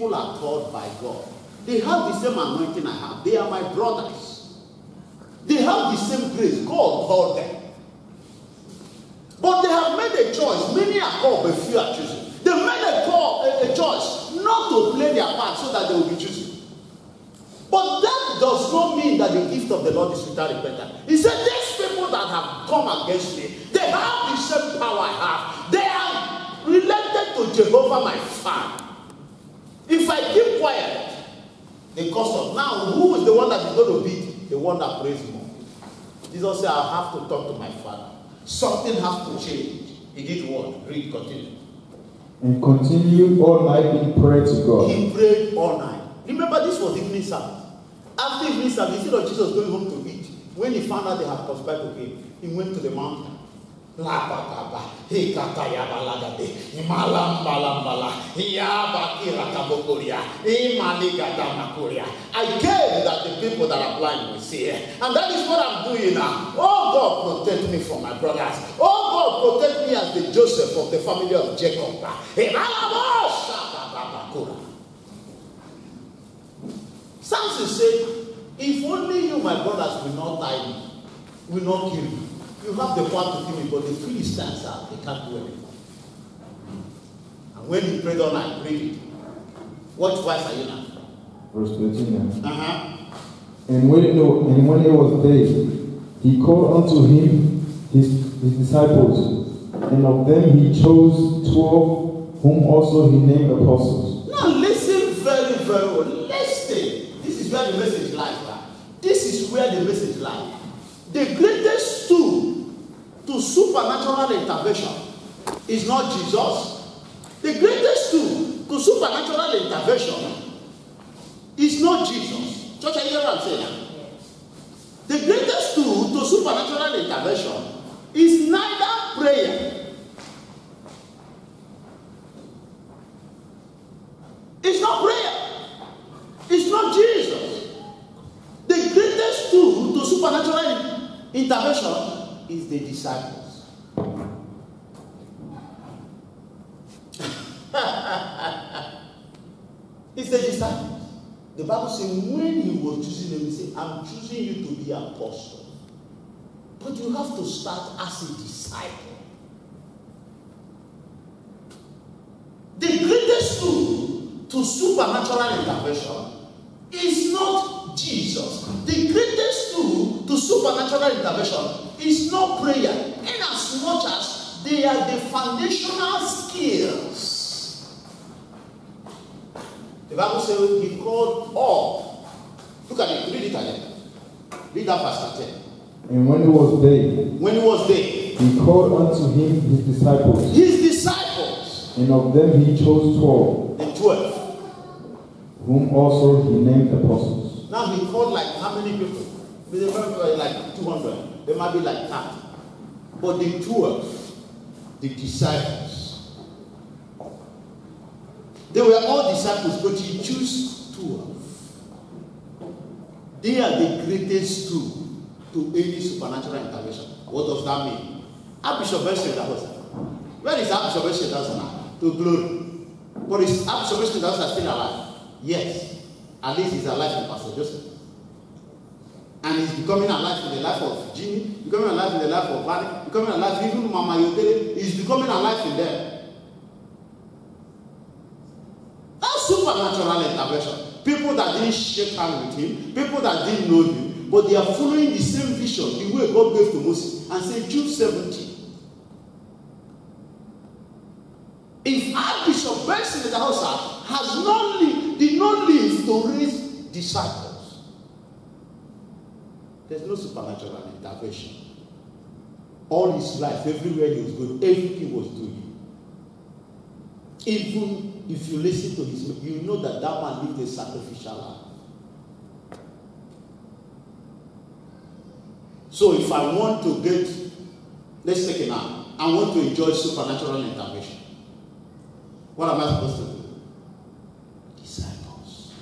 People are called by God. They have the same anointing I have. They are my brothers. They have the same grace. God called them. But they have made a choice. Many are called, but few are chosen. They made a choice not to play their part so that they will be chosen. But that does not mean that the gift of the Lord is without repentance. He said, these people that have come against me, they have the same power I have. They are related to Jehovah my Father. If I keep quiet, the cost of now, who is the one that is going to beat? The one that prays more. Jesus said, I have to talk to my Father. Something has to change. He did what? Read, continue. And continued all night in prayer to God. He prayed all night. Remember, this was evening service. After evening service, instead of Jesus going home to eat, when he found out they had conspired to kill, he went to the mountain. I came that the people that are blind will see. And that is what I'm doing now. Oh God, protect me from my brothers. Oh God, protect me as the Joseph of the family of Jacob. Samson said, if only you, my brothers, will not die me, will not kill me. You have the power to kill me, but the Philistines they can't do anything. And when he prayed all night, read it. What verse are you now? Verse 13. And when it was day, he called unto him his disciples, and of them he chose 12, whom also he named apostles. Now listen very, very well. Listen. This is where the message lies. This is where the message lies. The greatest tool to supernatural intervention is not Jesus. The greatest tool to supernatural intervention is not Jesus. Church, I hear what I'm saying. The greatest tool to supernatural intervention is neither prayer. It's not prayer. It's not Jesus. The greatest tool to supernatural intervention is the disciples. It's the disciples. The Bible says when he was choosing them, he said, I'm choosing you to be apostles. But you have to start as a disciple. The greatest tool to supernatural intervention is not Jesus. The greatest tool to supernatural intervention is not prayer, in as much as they are the foundational skills. The Bible says he called all. Look at it, read it again. Read that verse 10. And when it was day, he called unto him his disciples. His disciples. And of them he chose 12. The 12. Whom also he named apostles. Now he called like how many people? There were like 200. There might be like 30. But the 12, the disciples, they were all disciples, but he chose 12. They are the greatest tool to any supernatural intervention. What does that mean? Archbishop Benson, that was. Where is Archbishop Benson now? To glory. But is Archbishop Benson still alive? Yes. At least he's alive in Pastor Joseph. And he's becoming alive in the life of Jimmy, becoming alive in the life of Vani, becoming alive, even Mama Yotere, he's becoming alive in them. That's supernatural intervention. People that didn't shake hands with him, people that didn't know him, but they are following the same vision, the way God gave to Moses, and say, Jude 17. If Archbishop Benson in the house did not live to raise disciples, there's no supernatural intervention. All his life, everywhere he was going, everything he was doing. Even if you listen to his, you know that that man lived a sacrificial life. So if I want to get, let's take it now, I want to enjoy supernatural intervention. What am I supposed to do? Disciples.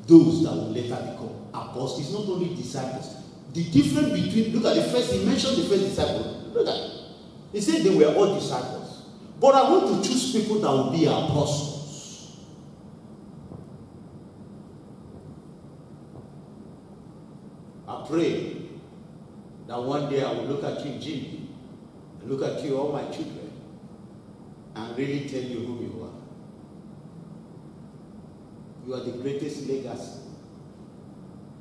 Those that will later become apostles. It's not only disciples. The difference between, look at the first, he mentioned the first disciple. Look at it. He said they were all disciples. But I want to choose people that will be apostles. I pray that one day I will look at you, Jimmy, and look at you, all my children, and really tell you who you are. You are the greatest legacy,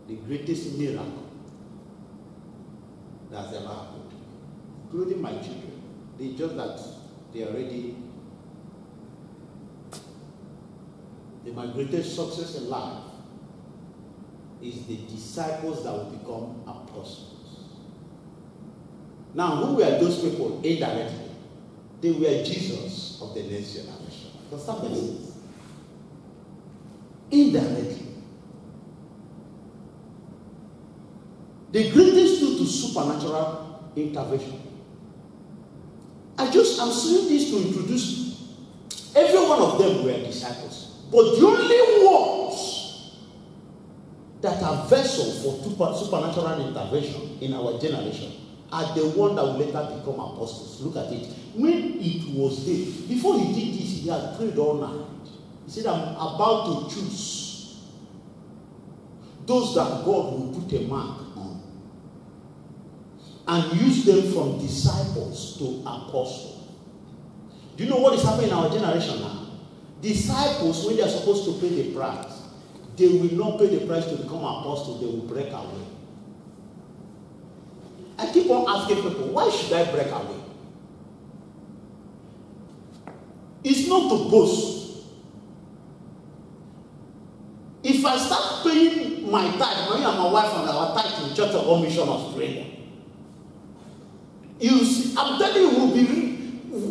the greatest miracle that's ever happened to me, including my children. They just that they are ready. My greatest success in life is the disciples that will become apostles. Now, who were those people indirectly? They were Jesus of the next generation. Does that make sense? Indirectly. The greatest due to supernatural intervention. I'm saying this to introduce every one of them were disciples. But the only ones that are vessels for supernatural intervention in our generation are the ones that will later become apostles. Look at it. When it was day, before he did this, he had prayed all night. He said, I'm about to choose those that God will put a mark on and use them from disciples to apostles. Do you know what is happening in our generation now? Disciples, when they are supposed to pay the price, they will not pay the price to become apostles, they will break away. I keep on asking people, why should I break away? It's not to boast. If I start paying my tithe, me and my wife and our tithe in Church of God Mission Australia, you see, I'm telling you, we'll be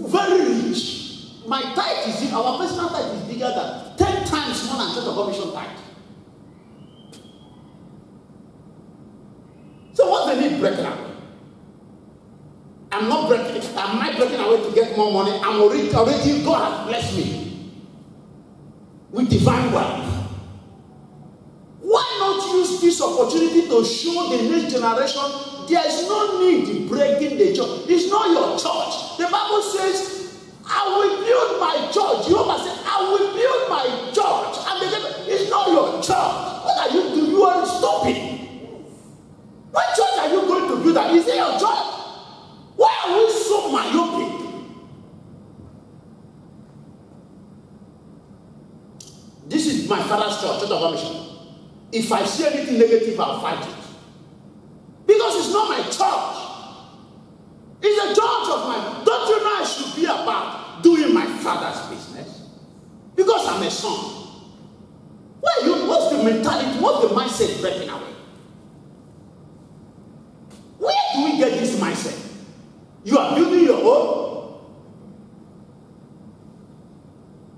very rich. My tithe is, our personal tithe is bigger than 10 times more than Church of God Mission tithe. So what's the need breaking away? I'm not breaking away to get more money. I'm already God has blessed me with divine wealth. Why not use this opportunity to show the next generation there is no need in breaking the church? It's not your church. The Bible says, I will build my church. Jehovah said, I will build my church. And it's not your church. What are you doing? You are stupid. What church are you going to build? Is it your church? Why are we so myopic? This is my father's church, Church of God Mission. If I see anything negative, I'll fight it. Because it's not my church. It's a church of mine. Don't you know I should be about doing my father's business? Because I'm a son. What's the mentality? What's the mindset breaking away? Where do we get this mindset? You are building your own.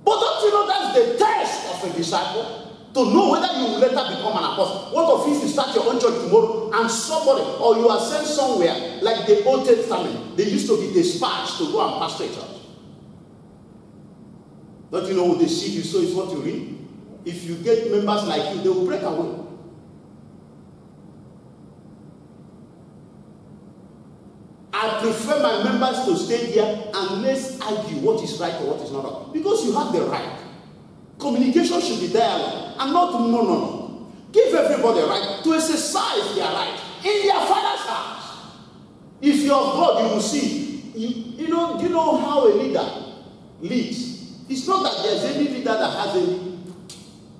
But don't you know that's the test of a disciple? To know whether you will later become an apostle. What if you start your own church tomorrow and somebody, or you are sent somewhere, like the Old Testament, they used to be dispatched to go and pastor a church. Don't you know the seed you sow is what you reap? If you get members like you, they will break away. I prefer my members to stay here and let's argue what is right or what is not right. Because you have the right. Communication should be dialogue and not monologue. Give everybody a right to exercise their right in their father's house. If you're of God, you will see. Do you know how a leader leads? It's not that there's any leader that has any.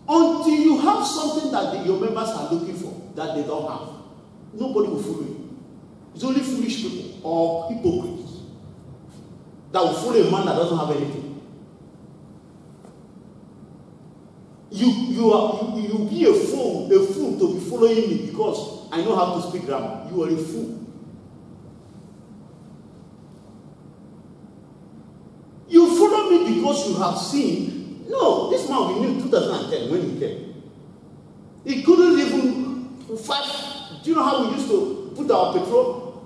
Until you have something that your members are looking for that they don't have, nobody will follow you. It's only foolish people or hypocrites that will follow a man that doesn't have anything. You be a fool to be following me because I know how to speak grammar. You are a fool. You follow me because you have seen. No, this man we knew 2010 when he came. He couldn't even do you know how we used to put our petrol?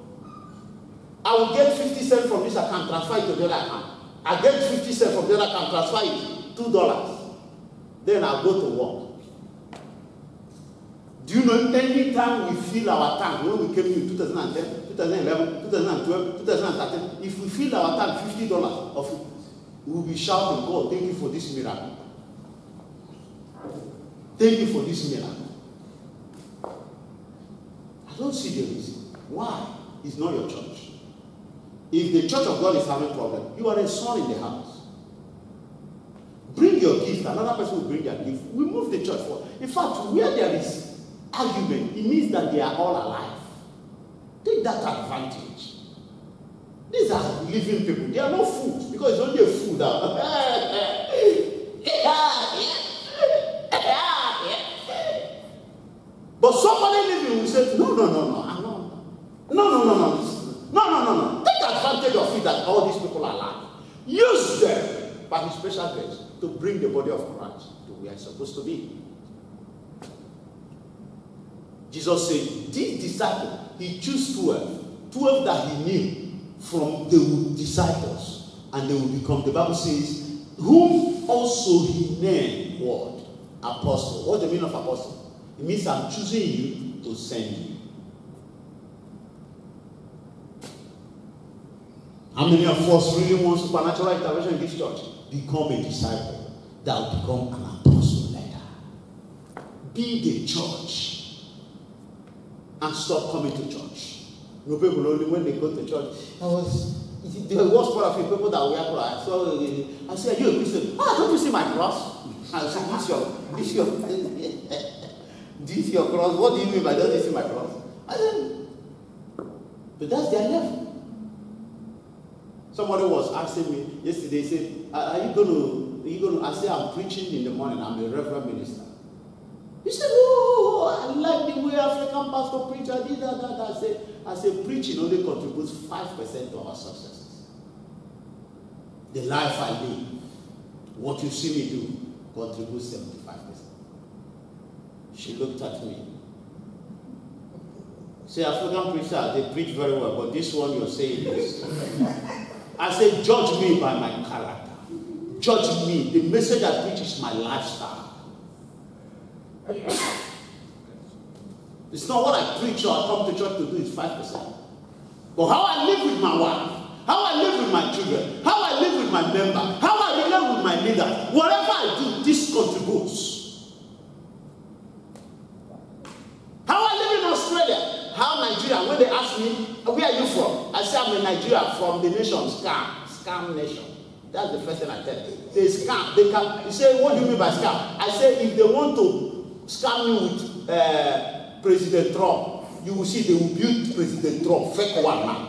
I will get 50 cents from this account, transfer it to the other account. I get 50 cents from the other account, transfer it, $2. Then I'll go to work. Do you know any time we fill our tank, when we came in 2010, 2011, 2012, 2013, if we fill our tank $50 of it, we will be shouting, God, thank you for this miracle. Thank you for this miracle. don't see the reason. Why? It's not your church. If the church of God is having problem, you are a son in the house. Bring your gift. Another person will bring their gift. We move the church forward. In fact, where there is argument, it means that they are all alive. Take that advantage. These are living people. They are not fools because it's only a fool now. But somebody living will say, no, I'm not. No. Take advantage of it that all these people are alive. Use them by His special grace to bring the body of Christ to where it's supposed to be. Jesus said, these disciples, He chose 12 that He knew from the disciples, and they will become, the Bible says, whom also He named what? Apostle. What's the meaning of apostle? It means I'm choosing you to send you. How many of us really want supernatural intervention in this church? Become a disciple. That will become an apostle later. Be the church. And stop coming to church. No people only when they go to church. The worst part of the people that we are crying. So I said, you a Christian? Don't you see my cross? I said, this your cross. What do you mean by don't you see my cross? I said, but that's their level. Somebody was asking me yesterday, he said, are you going to, I said, I'm preaching in the morning, I'm a reverend minister. He said, oh, I like the way African pastor preach, I did that. I said, preaching only contributes 5% to our successes. The life I live, what you see me do, contributes 75%. She looked at me. Say, African preacher, they preach very well, but this one you're saying is. I said, judge me by my character. Judge me. The message I preach is my lifestyle. It's not what I preach or I come to church to do is 5%. But how I live with my wife, how I live with my children, how I live with my member, how I relate with my leader, whatever I do, this contributes. How I live in Australia, how Nigeria, when they ask me, where are you from? I say I'm in Nigeria, from the nation scam nation. That's the first thing I tell them. They scam. They can. You say, what do you mean by scam? I say, if they want to scam you with President Trump, you will see they will build President Trump, fake one man.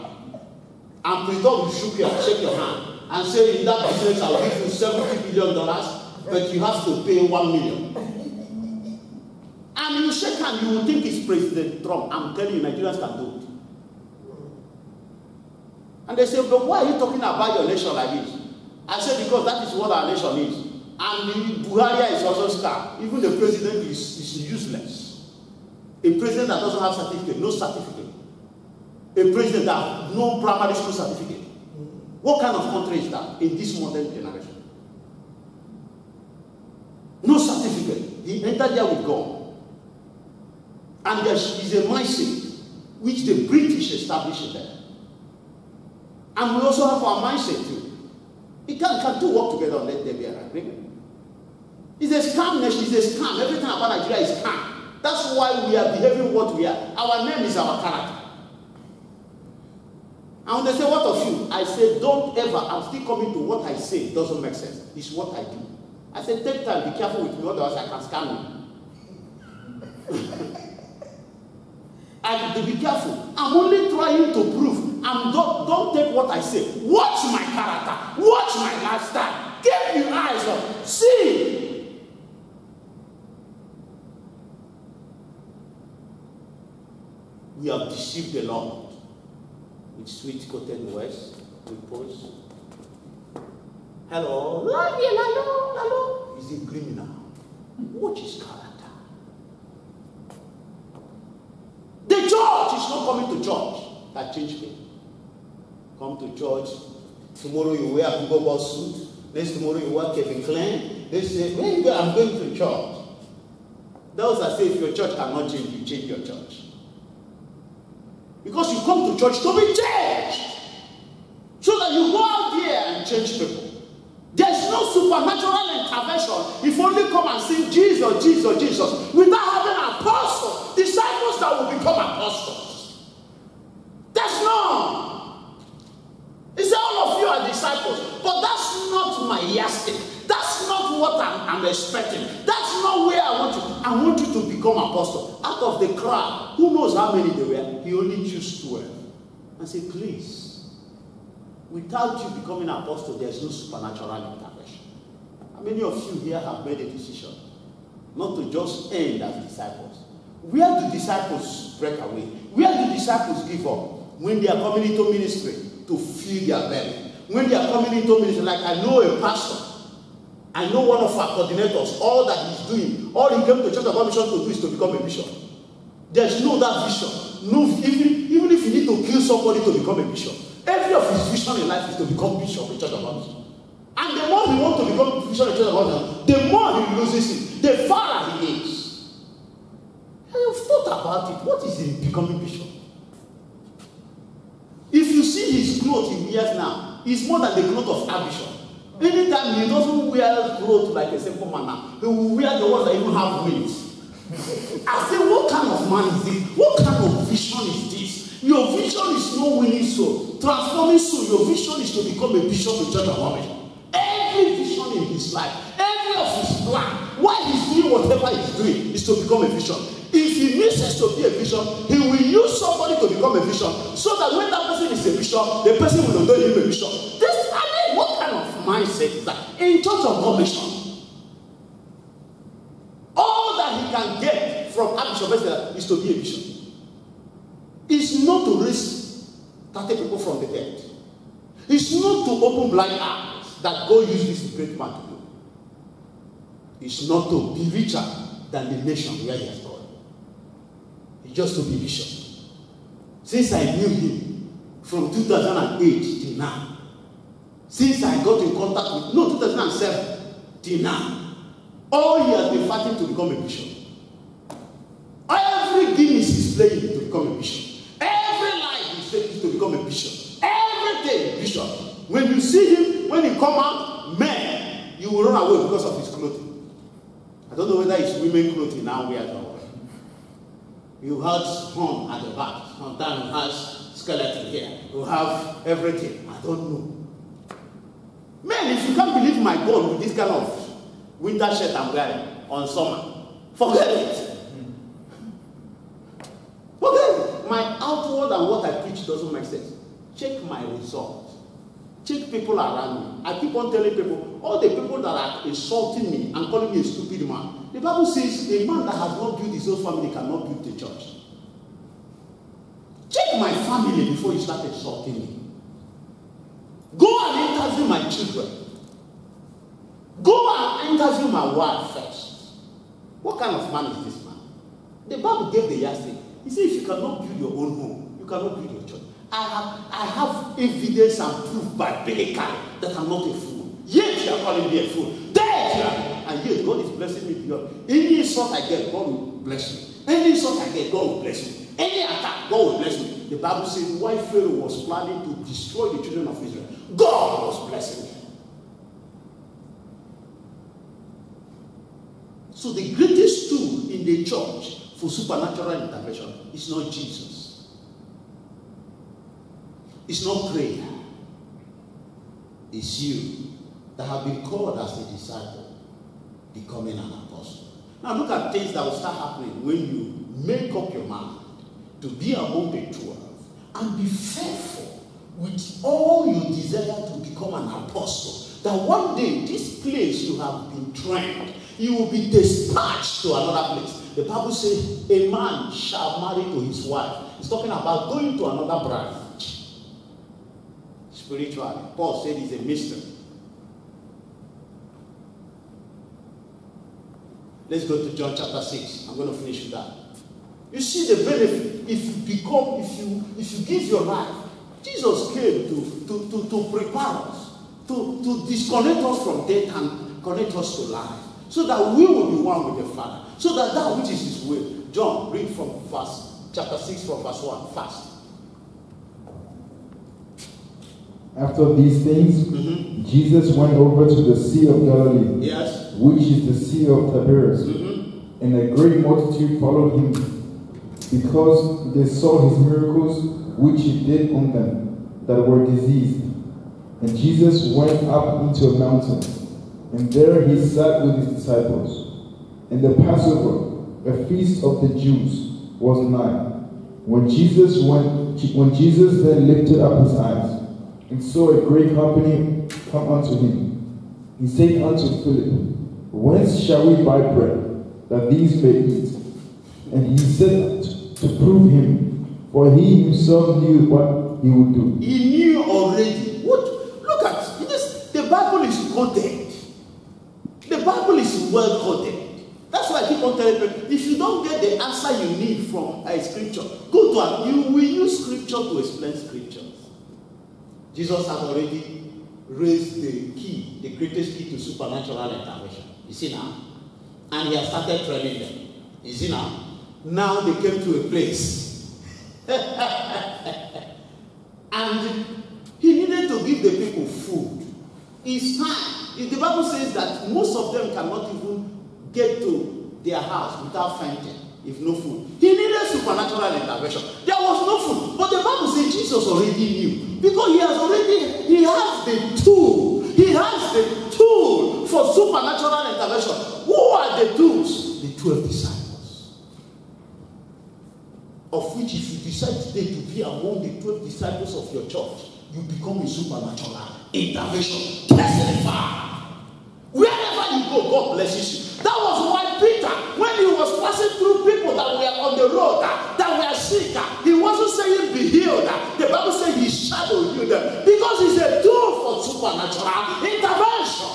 And President will shake your hand and say, in that business, I'll give you $70 billion, but you have to pay $1 million. And you shake hand, you will think it's President Trump. I'm telling you, Nigerians can do it. And they say, but why are you talking about your nation like this? I said, because that is what our nation is. And Buhari is also scam. Even the president is useless. A president that doesn't have certificate, no certificate. A president that has no primary school certificate. What kind of country is that in this modern generation? No certificate. He entered there with God. And there is a mindset which the British established there. And we also have our mindset too. It can two work together and let there be an agreement. It's a scam nation, it's a scam. Everything about Nigeria is scam. That's why we are behaving what we are. Our name is our character. And when they say, what of you? I say, don't ever, I'm still coming to what I say. It doesn't make sense. It's what I do. I say, take time, be careful with me, otherwise I can scam you. I have to be careful. I'm only trying to prove. Don't take what I say. Watch my character. Watch my lifestyle. Keep your eyes on. See. We have deceived the Lord with sweet-coated words, repose. Hello. Hello. He's a criminal. Watch his character. The church is not coming to church that changed me. Come to church. Tomorrow you wear a Google suit. Next tomorrow you wear Kevin Klein. They say, where you go? I'm going to church. Those that say if your church cannot change, you change your church. Because you come to church to be changed. So that you go out there and change people. There's no supernatural intervention if only come and sing Jesus, Jesus, Jesus, without having an apostle, disciples that will become apostles. not where I want you. I want you to become apostle. Out of the crowd, who knows how many there were, he only chose 12. And said, please, without you becoming an apostle, there's no supernatural intervention. How many of you here have made a decision not to just end as disciples? Where do disciples break away? Where do disciples give up? When they are coming into ministry to fill their belly. When they are coming into ministry, like I know a pastor, I know one of our coordinators, all that he's doing, all he came to Church of God Mission to do is to become a bishop. There's no that vision. No, even if you need to kill somebody to become a bishop, every of his vision in life is to become bishop in Church of God Mission. And the more he wants to become bishop in Church of God Mission, the more he loses it, the farther he is. I've thought about it. What is he becoming bishop? If you see his clothes he wears now, it's more than the clothes of our bishop. Anytime he doesn't wear clothes like a simple man now, he will wear the ones that even have wings. I say, what kind of man is this? What kind of vision is this? Your vision is not winning soul, transforming soul. Your vision is to become a bishop in Church of God Mission. Every vision in his life, every of his plan, why he's doing whatever he's doing is to become a vision. If he misses to be a bishop, he will use somebody to become a bishop, so that when that person is a bishop, the person will know him a bishop. This, I mean, what kind of mindset is that in Church of God Mission? All that he can get from Archbishop is to be a bishop. It's not to raise 30 people from the dead. It's not to open blind eyes that God used this great man to do. It's not to be richer than the nation where he has gone. It's just to be bishop. Since I knew him from 2008 till now, since I got in contact with, 2007 till now, all he has been fighting to become a bishop. Every Guinness is playing to become a bishop. Every life is playing to become a bishop. Everything, bishop. When you see him, when he come out, man, you will run away because of his clothing. I don't know whether it's women clothing now wears or what. You have horn at the back. Sometimes you have skeleton here. You have everything. I don't know. Man, if you can't believe my God with this kind of winter shirt I'm wearing on summer, forget it. Forget it. My outward and what I preach doesn't make sense. Check my results. Check people around me. I keep on telling people, all the people that are insulting me and calling me a stupid man, the Bible says a man that has not built his own family cannot build the church. Check my family before you start insulting me. Go and interview my children. Go and interview my wife first. What kind of man is this man? The Bible gave the yardstick. He said, if you cannot build your own home, you cannot build your church. I have evidence and proof biblically that I'm not a fool. Yet you are calling me a fool. There you are. And yet God is blessing me beyond. Any insult I get, God will bless me. Any insult I get, God will bless me. Any attack, God will bless me. The Bible says why Pharaoh was planning to destroy the children of Israel, God was blessing me. So the greatest tool in the church for supernatural intervention is not Jesus. It's not prayer. It's you that have been called as a disciple, becoming an apostle. Now look at things that will start happening when you make up your mind to be among the 12 and be faithful with all you desire to become an apostle. That one day, this place you have been trained, you will be dispatched to another place. The Bible says a man shall marry to his wife. It's talking about going to another branch. Spiritually, Paul said it's a mystery. Let's go to John chapter 6. I'm going to finish with that. You see the benefit if you give your life. Jesus came to prepare us, to disconnect us from death and connect us to life, so that we will be one with the Father, so that which is his will. John, read from chapter 6 from verse 1 fast. After these things, Jesus went over to the Sea of Galilee, yes, which is the Sea of Tiberias, and a great multitude followed him, because they saw his miracles which he did on them that were diseased. And Jesus went up into a mountain, and there he sat with his disciples. and the Passover, a feast of the Jews, was nigh. When Jesus then lifted up his eyes, and saw a great company come unto him, he said unto Philip, Whence shall we buy bread, that these may eat? And he said to prove him, for he himself knew what he would do. He knew already. What? Look at this. The Bible is coded. The Bible is well coded. That's why I keep on telling people, if you don't get the answer you need from a scripture, go to you will use scripture to explain scriptures. Jesus has already raised the key, the greatest key to supernatural intervention. You see now? And he has started training them. You see now? Now they came to a place. And he needed to give the people food. It's time. If the Bible says that most of them cannot even get to their house without fainting, if no food. He needed supernatural intervention. There was no food. But the Bible says Jesus already knew. Because he has the tool. He has the tool for supernatural intervention. Who are the tools? The 12 disciples. Of which if you decide today to be among the 12 disciples of your church, you become a supernatural intervention. Testify. Wherever you go, God blesses you. That was why Peter, when he was passing through people that were on the road, that were sick, he wasn't saying be healed. The Bible says he shadowed you them because he's a tool for supernatural intervention.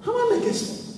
How am I making sense?